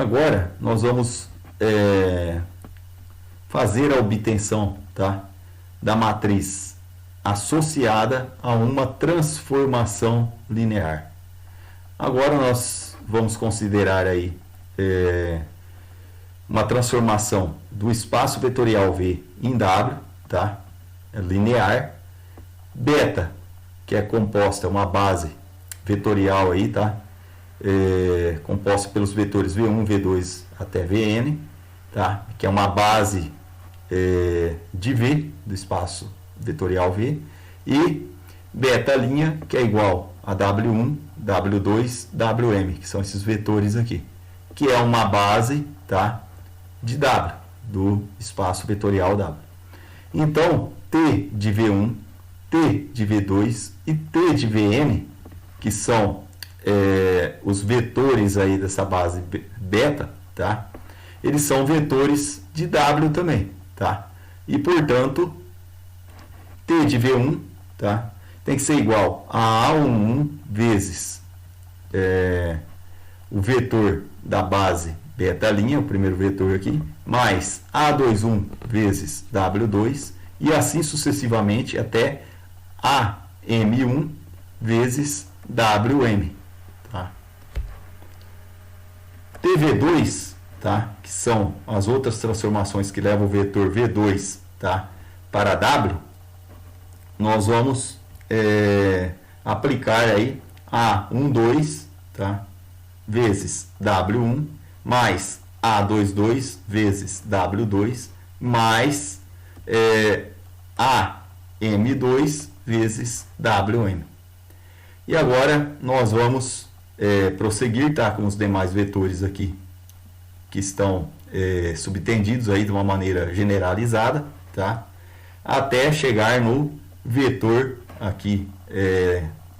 Agora, nós vamos fazer a obtenção, tá, da matriz associada a uma transformação linear. Agora, nós vamos considerar aí uma transformação do espaço vetorial V em W, tá, linear. Beta, que é composta, uma base vetorial aí, tá, composta pelos vetores V1, V2 até Vn, tá, que é uma base de V, do espaço vetorial V, e beta linha, que é igual a W1, W2, Wm, que são esses vetores aqui, que é uma base, tá, de W, do espaço vetorial W. Então, T de V1, T de V2 e T de Vn, que são os vetores aí dessa base beta, tá? Eles são vetores de W também, tá? E, portanto, T de V1, tá, tem que ser igual a A11 vezes o vetor da base beta linha, o primeiro vetor aqui, mais A21 vezes W2, e assim sucessivamente até AM1 vezes WM. Tá? TV2, tá, que são as outras transformações que levam o vetor V2, tá, para W, nós vamos aplicar aí A12, tá, vezes W1 mais A22 vezes W2 mais AM2 vezes WM. E agora nós vamos prosseguir, tá, com os demais vetores aqui que estão subtendidos aí de uma maneira generalizada, tá, até chegar no vetor aqui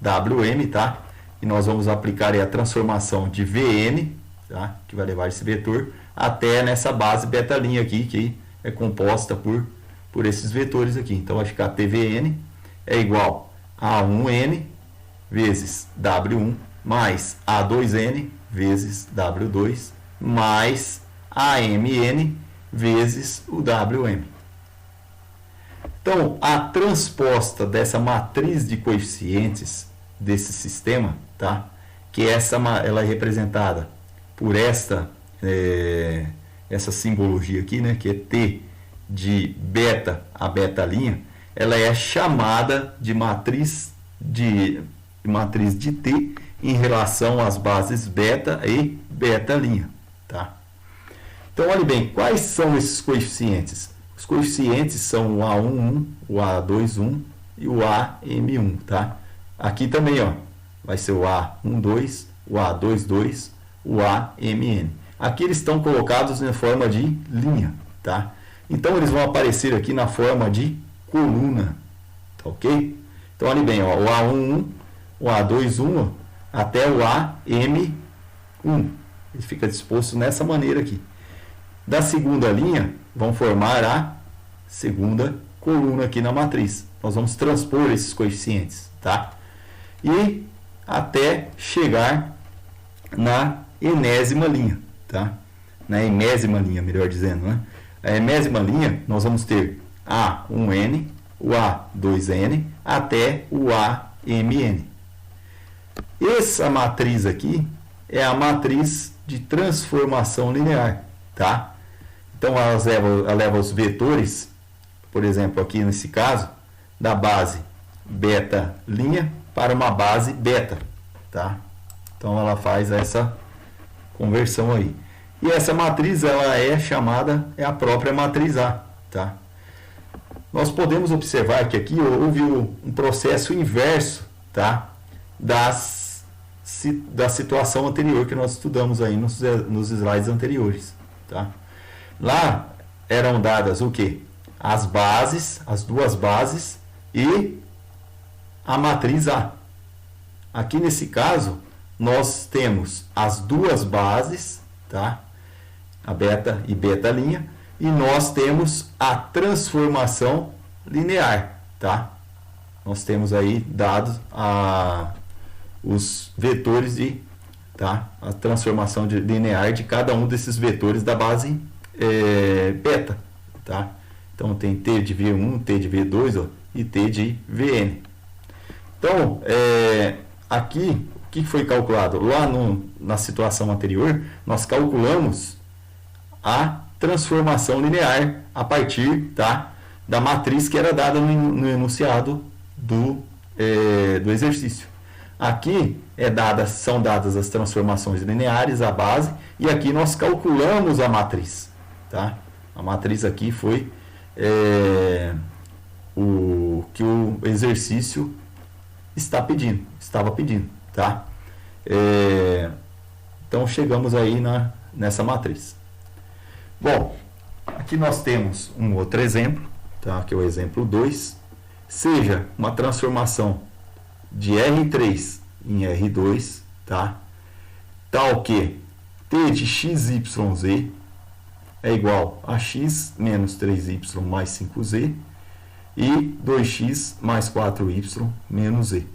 WM, tá, e nós vamos aplicar aí a transformação de Vn, tá, que vai levar esse vetor até nessa base beta linha aqui, que é composta por esses vetores aqui. Então vai ficar TVN é igual a 1n vezes W1 mais A2n vezes W2 mais AMN vezes o WM. Então, a transposta dessa matriz de coeficientes desse sistema, tá, que ela é representada por essa simbologia aqui, né, que é T de beta a beta linha, ela é chamada de matriz de T em relação às bases beta e beta linha, tá? Então, olhe bem, quais são esses coeficientes? Os coeficientes são o A11, o A21 e o AM1, tá? Aqui também, ó, vai ser o A12, o A22, o AMN. Aqui eles estão colocados na forma de linha, tá? Então, eles vão aparecer aqui na forma de coluna, tá ok? Então, olhe bem, ó, o A11, o A21 até o AM1. Ele fica disposto nessa maneira aqui. Da segunda linha, vão formar a segunda coluna aqui na matriz. Nós vamos transpor esses coeficientes, tá? E até chegar na enésima linha, tá? Na enésima linha, melhor dizendo, né? A enésima linha, nós vamos ter A1n, o A2n, até o AMN. Essa matriz aqui é a matriz de transformação linear, tá? Então, ela leva os vetores, por exemplo, aqui nesse caso, da base beta linha para uma base beta, tá? Então, ela faz essa conversão aí. E essa matriz, ela é chamada, é a própria matriz A, tá? Nós podemos observar que aqui houve um processo inverso, tá, da situação anterior que nós estudamos aí nos slides anteriores, tá? Lá eram dadas o quê? As bases, as duas bases e a matriz A. Aqui nesse caso, nós temos as duas bases, tá? A beta e beta linha, e nós temos a transformação linear, tá? Nós temos aí dados os vetores de tá? A transformação linear de cada um desses vetores da base beta, tá? Então tem T de V1, T de V2, ó, e T de Vn. Então, aqui, o que foi calculado? Lá na situação anterior, nós calculamos a transformação linear a partir, tá, da matriz que era dada no enunciado do exercício. Aqui são dadas as transformações lineares, a base, e aqui nós calculamos a matriz. Tá? A matriz aqui foi o que o exercício estava pedindo. Tá? Então chegamos aí nessa matriz. Bom, aqui nós temos um outro exemplo, tá? Que é o exemplo 2. Seja uma transformação de R3 em R2, tá? Tal que T de XYZ é igual a x menos 3y mais 5z e 2x mais 4y menos z.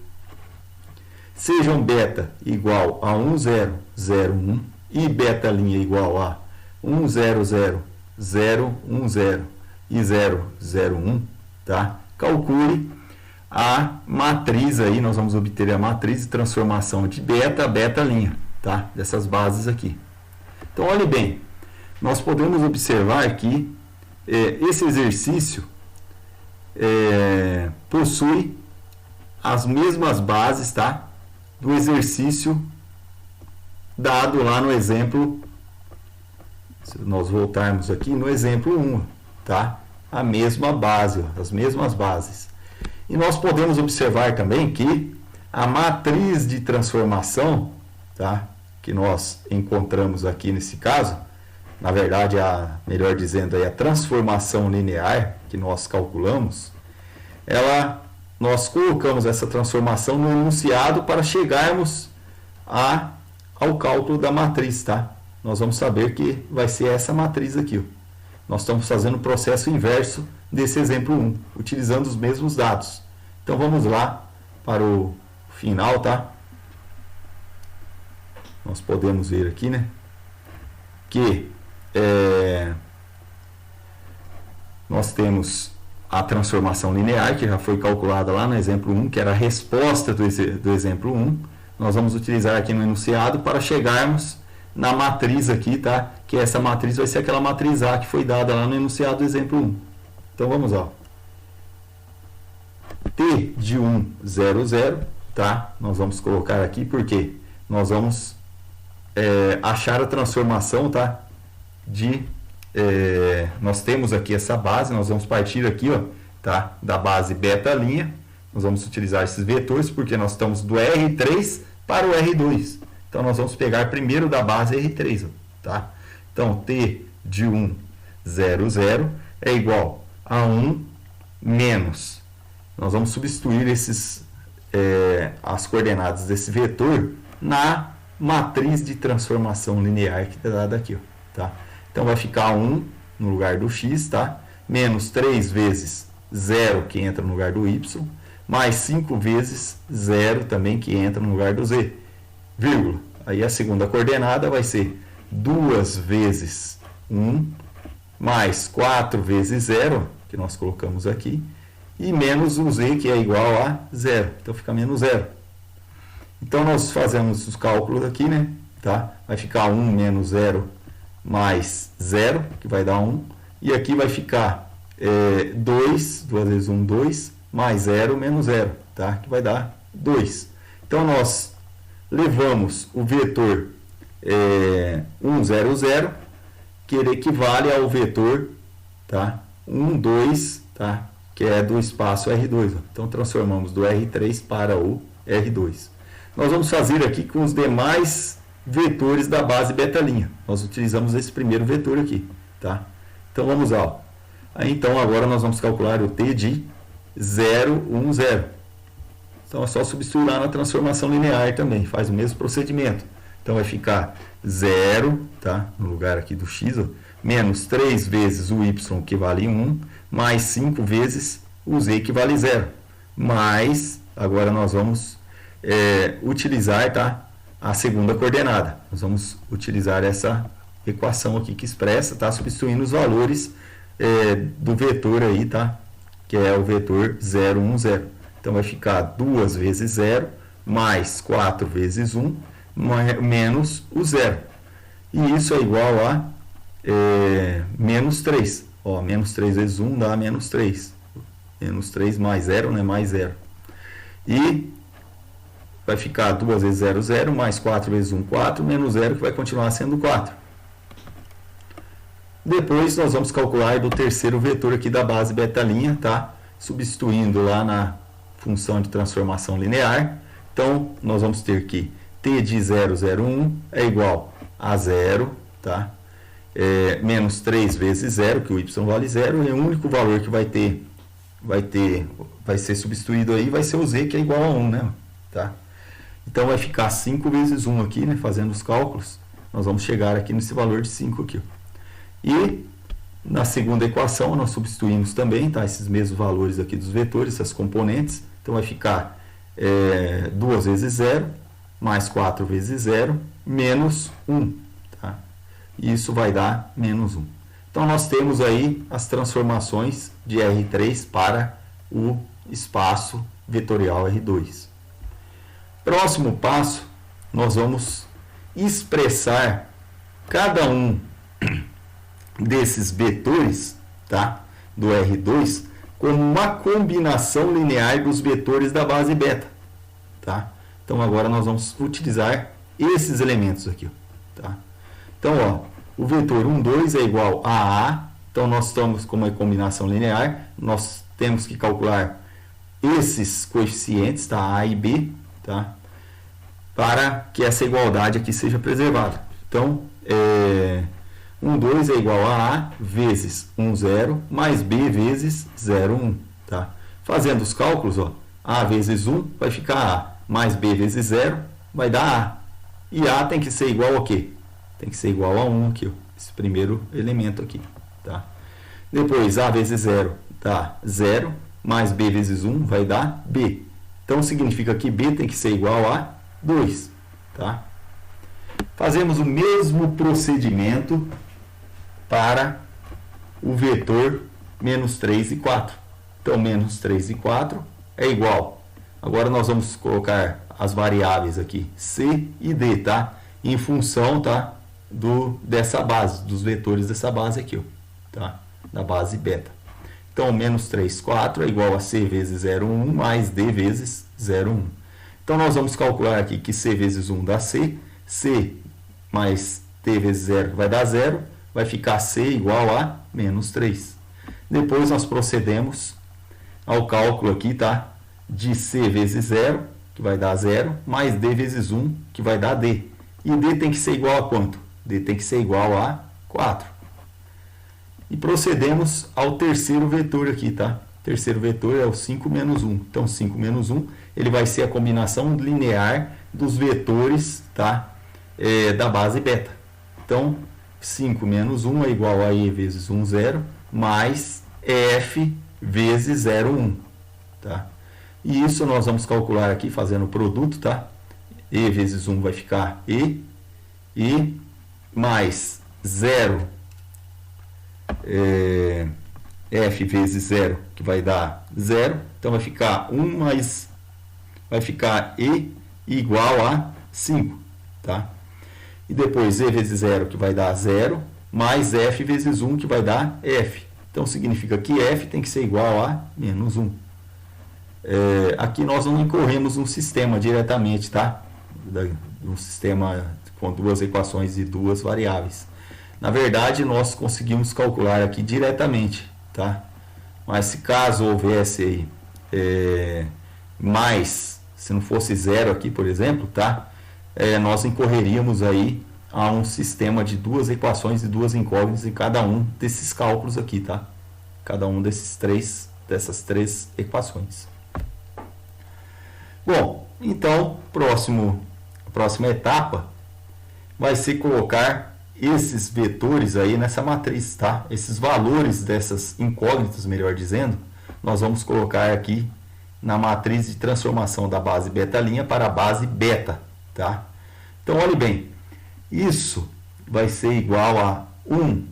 Sejam beta igual a 1, 0, 0, 1 e beta' igual a 1, 0, 0, 0, 1, 0 e 0, 0, 1, tá? Calcule a matriz aí, nós vamos obter a matriz de transformação de beta a beta', tá? Dessas bases aqui. Então, olhe bem, nós podemos observar que esse exercício possui as mesmas bases, tá? Do exercício dado lá no exemplo, se nós voltarmos aqui no exemplo 1, tá? A mesma base, ó, as mesmas bases. E nós podemos observar também que a matriz de transformação, tá? Que nós encontramos aqui nesse caso, na verdade, melhor dizendo, a transformação linear que nós calculamos, nós colocamos essa transformação no enunciado para chegarmos ao cálculo da matriz, tá? Nós vamos saber que vai ser essa matriz aqui, ó. Nós estamos fazendo o processo inverso desse exemplo 1, utilizando os mesmos dados. Então vamos lá para o final, tá? Nós podemos ver aqui, né? Que nós temos a transformação linear, que já foi calculada lá no exemplo 1, que era a resposta do exemplo 1. Nós vamos utilizar aqui no enunciado para chegarmos na matriz aqui, tá? Que essa matriz vai ser aquela matriz A que foi dada lá no enunciado do exemplo 1. Então vamos lá. T de 1, 0, 0, tá? Nós vamos colocar aqui porque nós vamos achar a transformação, tá? Nós temos aqui essa base, nós vamos partir aqui, ó, tá? Da base beta'. Nós vamos utilizar esses vetores porque nós estamos do R3 para o R2. Então, nós vamos pegar primeiro da base R3, ó, tá? Então, T de 1, 0, 0 é igual a 1 menos. Nós vamos substituir as coordenadas desse vetor na matriz de transformação linear que está dada aqui, ó, tá? Então, vai ficar 1 no lugar do x, tá? Menos 3 vezes 0, que entra no lugar do y, mais 5 vezes 0 também, que entra no lugar do z, vírgula. Aí a segunda coordenada vai ser 2 vezes 1, mais 4 vezes 0, que nós colocamos aqui, e menos o z, que é igual a 0. Então, fica menos 0. Então, nós fazemos os cálculos aqui, né? Tá? Vai ficar 1 menos 0 mais 0, que vai dar 1. E aqui vai ficar 2 vezes 1, 2, mais 0 menos 0, tá? Que vai dar 2. Então, nós levamos o vetor 1, 0, 0, que ele equivale ao vetor, tá? 1, 2, tá? Que é do espaço R2. Ó. Então, transformamos do R3 para o R2. Nós vamos fazer aqui com os demais vetores da base beta'. Nós utilizamos esse primeiro vetor aqui, tá? Então, vamos lá. Ó. Aí, então, agora nós vamos calcular o T de 0, 1, 0. Então, é só substituir lá na transformação linear também. Faz o mesmo procedimento. Então, vai ficar 0, tá? No lugar aqui do x, ó, menos 3 vezes o y, que vale 1, mais 5 vezes o z, que vale 0. Mais, agora nós vamos utilizar, tá? a segunda coordenada. Nós vamos utilizar essa equação aqui que expressa, tá? Substituindo os valores do vetor aí, tá? Que é o vetor 0, 1, 0. Então vai ficar 2 vezes 0 mais 4 vezes 1 menos o 0. E isso é igual a menos 3. Ó, menos 3 vezes 1 dá menos 3. Menos 3 mais 0, né? Mais 0. E vai ficar 2 vezes 0, 0, mais 4 vezes 1, 4, menos 0, que vai continuar sendo 4. Depois nós vamos calcular do terceiro vetor aqui da base beta', tá? Substituindo lá na função de transformação linear. Então, nós vamos ter que t de 0, 0, 1 é igual a 0, tá? Menos 3 vezes 0, que o y vale 0, e o único valor que vai ser substituído aí vai ser o z, que é igual a 1, né? Tá? Então, vai ficar 5 vezes 1 aqui, né? Fazendo os cálculos, nós vamos chegar aqui nesse valor de 5 aqui. E na segunda equação, nós substituímos também, tá? Esses mesmos valores aqui dos vetores, essas componentes. Então, vai ficar 2 vezes 0, mais 4 vezes 0, menos 1. Tá? E isso vai dar menos 1. Então, nós temos aí as transformações de R3 para o espaço vetorial R2. Próximo passo, nós vamos expressar cada um desses vetores, tá, do R2 como uma combinação linear dos vetores da base beta. Tá? Então, agora nós vamos utilizar esses elementos aqui. Tá? Então, ó, o vetor 1, 2 é igual a A. Então, nós estamos com uma combinação linear. Nós temos que calcular esses coeficientes, tá? A e B, tá? Para que essa igualdade aqui seja preservada. Então, 1, 2 é igual a A vezes 1, 0, mais B vezes 0, 1. Tá? Fazendo os cálculos, ó, A vezes 1 vai ficar A, mais B vezes 0 vai dar A. E A tem que ser igual ao quê? Tem que ser igual a 1 aqui, ó, esse primeiro elemento aqui. Tá? Depois, A vezes 0 dá 0, mais B vezes 1 vai dar B. Então, significa que B tem que ser igual a 2. Tá? Fazemos o mesmo procedimento para o vetor menos 3 e 4. Então, menos 3 e 4 é igual. Agora, nós vamos colocar as variáveis aqui, C e D, tá? Em função, tá? Dessa base, dos vetores dessa base aqui, ó, tá? Da base beta. Então, menos 3, 4 é igual a C vezes 0, 1, mais D vezes 0, 1. Então, nós vamos calcular aqui que C vezes 1 dá C, C mais T vezes 0 vai dar 0, vai ficar C igual a menos 3. Depois nós procedemos ao cálculo aqui, tá? De C vezes 0, que vai dar 0, mais D vezes 1, que vai dar D. E D tem que ser igual a quanto? D tem que ser igual a 4. E procedemos ao terceiro vetor aqui, tá? O terceiro vetor é o 5 menos 1. Então, 5 menos 1, ele vai ser a combinação linear dos vetores, tá? Da base beta. Então, 5 menos 1 é igual a E vezes 1, 0, mais F vezes 0, 1. Tá? E isso nós vamos calcular aqui fazendo o produto, tá? E vezes 1 vai ficar E mais 0, F vezes 0, que vai dar 0. Então, vai ficar 1 mais... vai ficar E igual a 5, tá? E depois E vezes 0, que vai dar 0, mais F vezes 1, que vai dar F. Então, significa que F tem que ser igual a menos 1. Aqui nós não incorremos um sistema diretamente, tá? Um sistema com duas equações e duas variáveis. Na verdade, nós conseguimos calcular aqui diretamente, tá? Mas se caso houvesse mais, se não fosse 0 aqui, por exemplo, tá? Nós incorreríamos aí a um sistema de duas equações e duas incógnitas em cada um desses cálculos aqui, tá? Cada um dessas três equações. Bom, então, a próxima etapa vai ser colocar esses vetores aí nessa matriz, tá? Esses valores dessas incógnitas, melhor dizendo, nós vamos colocar aqui na matriz de transformação da base beta' para a base beta, tá? Então, olhe bem, isso vai ser igual a 1,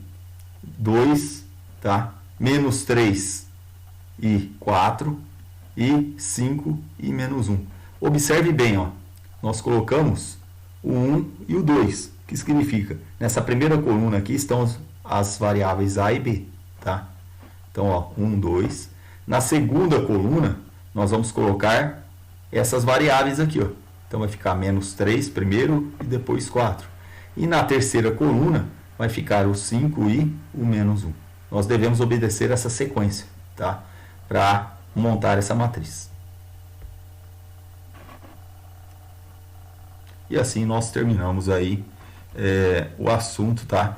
2, tá? Menos 3 e 4 e 5 e menos 1. Observe bem, ó, nós colocamos o 1 e o 2, que significa, nessa primeira coluna aqui estão as variáveis A e B, tá? Então, ó, 1, 2. Na segunda coluna, nós vamos colocar essas variáveis aqui, ó. Então, vai ficar menos 3 primeiro e depois 4. E na terceira coluna, vai ficar o 5 e o menos 1. Nós devemos obedecer essa sequência, tá? Para montar essa matriz. E assim nós terminamos aí o assunto, tá?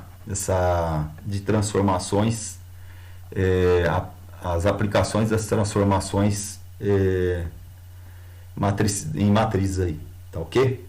De transformações, as aplicações das transformações em matrizes aí, tá ok?